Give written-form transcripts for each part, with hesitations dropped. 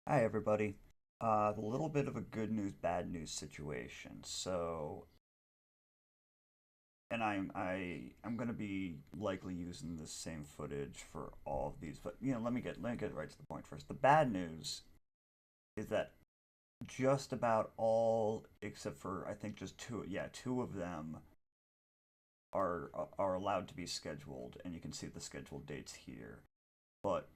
Hi everybody. A little bit of a good news, bad news situation. And I'm gonna be likely using the same footage for all of these, but let me get right to the point first. The bad news is that just about all, except for I think just two of them are allowed to be scheduled, and you can see the scheduled dates here. But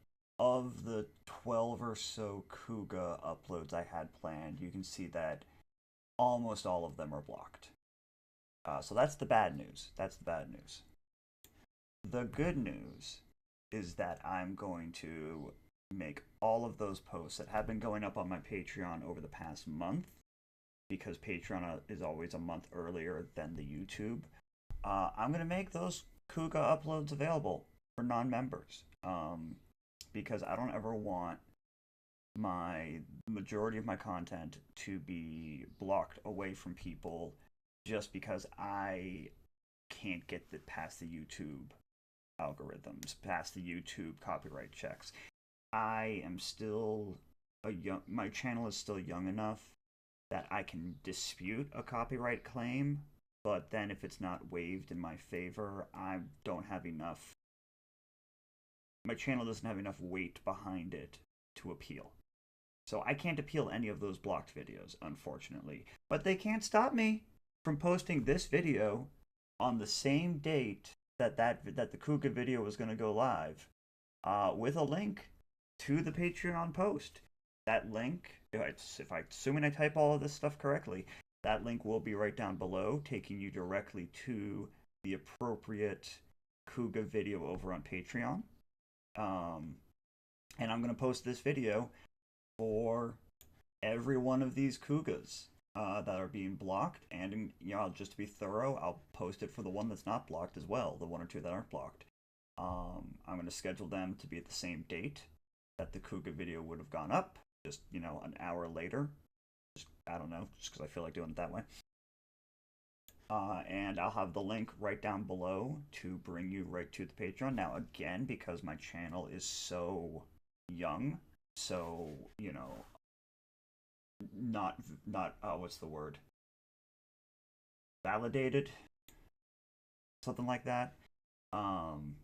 of the 12 or so Kuga uploads I had planned, you can see that almost all of them are blocked. So that's the bad news. That's the bad news. The good news is that I'm going to make all of those posts that have been going up on my Patreon over the past month, because Patreon is always a month earlier than the YouTube. I'm going to make those Kuga uploads available for non members, because I don't ever want my majority of my content to be blocked away from people just because I can't get it past the YouTube algorithms, past the YouTube copyright checks. I am still my channel is still young enough that I can dispute a copyright claim, but then if it's not waived in my favor, I don't have enough my channel doesn't have enough weight behind it to appeal. So I can't appeal any of those blocked videos, unfortunately. But they can't stop me from posting this video on the same date that the Kuga video was going to go live, with a link to the Patreon post. That link, if I assuming I type all of this stuff correctly, that link will be right down below, taking you directly to the appropriate Kuga video over on Patreon. Um, and I'm going to post this video for every one of these Kugas that are being blocked. And, just to be thorough, I'll post it for the one that's not blocked as well, the one or two that aren't blocked. I'm going to schedule them to be at the same date that the Kuga video would have gone up, just, an hour later. I don't know, just because I feel like doing it that way. And I'll have the link right down below to bring you right to the Patreon. Now, again, because my channel is so young, so not what's the word? Validated, something like that. Um,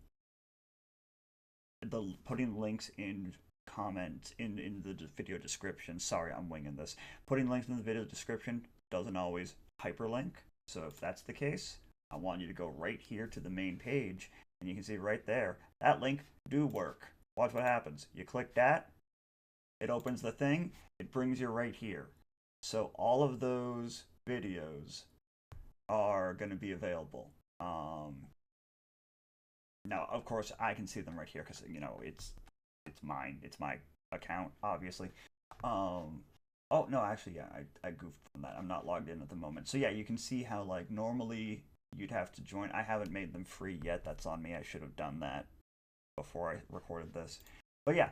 the putting links in comments in the video description. Sorry, I'm winging this. Putting links in the video description doesn't always hyperlink. So if that's the case, I want you to go right here to the main page, and you can see right there that link do work. Watch what happens. You click that, it opens the thing, it brings you right here. So all of those videos are going to be available. Now, of course, I can see them right here because it's mine. It's my account, obviously. Um, oh no, actually, yeah, I goofed from that. I'm not logged in at the moment. So yeah, you can see how like normally you'd have to join. I haven't made them free yet. That's on me. I should have done that before I recorded this. But yeah,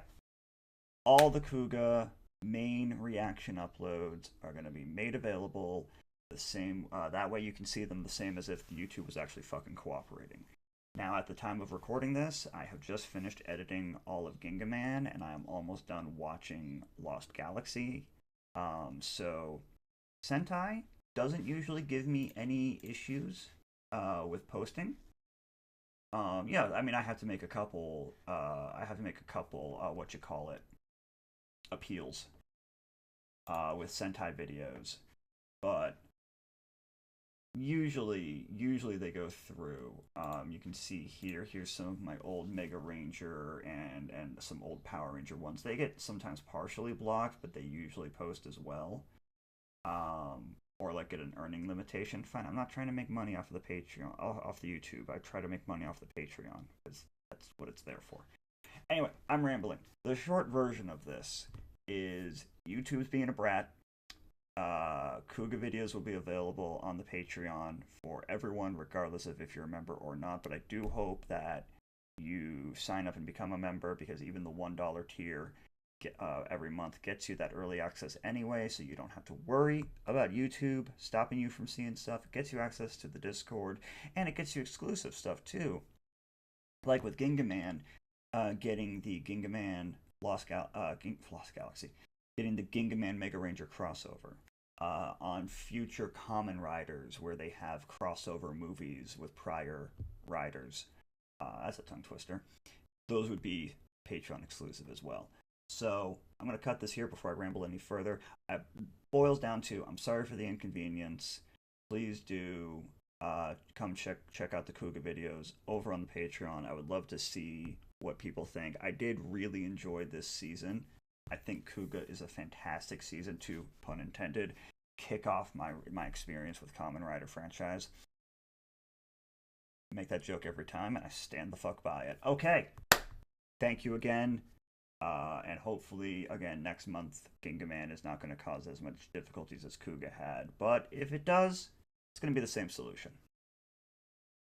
all the Kuga main reaction uploads are going to be made available the same. That way you can see them the same as if the YouTube was actually fucking cooperating. Now, at the time of recording this, I have just finished editing all of Gingaman, and I am almost done watching Lost Galaxy. So Sentai doesn't usually give me any issues with posting. Yeah, I mean, I have to make a couple. I have to make a couple. What you call it? Appeals with Sentai videos, but usually they go through. You can see here. Here's some of my old Mega Ranger and some old Power Ranger ones. They get sometimes partially blocked, but they usually post as well. Or like get an earning limitation. Fine, I'm not trying to make money off of the Patreon, off the YouTube. I try to make money off the Patreon because that's what it's there for. Anyway, I'm rambling. The short version of this is YouTube's being a brat. Kuga videos will be available on the Patreon for everyone, regardless of if you're a member or not. But I do hope that you sign up and become a member, because even the $1 tier every month gets you that early access anyway, so you don't have to worry about YouTube stopping you from seeing stuff. It gets you access to the Discord, and it gets you exclusive stuff too. Like with Gingaman, getting the Gingaman Lost Galaxy, getting the Gingaman Mega Ranger crossover, on future Common Riders where they have crossover movies with prior riders. That's a tongue twister. Those would be Patreon exclusive as well. So I'm going to cut this here before I ramble any further. It boils down to I'm sorry for the inconvenience. Please do come check out the Kuga videos over on the Patreon. I would love to see what people think. I did really enjoy this season. I think Kuga is a fantastic season to, pun intended, kick off my experience with Kamen Rider franchise. Make that joke every time, and I stand the fuck by it. Okay, thank you again, and hopefully, again, next month, Gingaman is not going to cause as much difficulties as Kuga had. But if it does, it's going to be the same solution.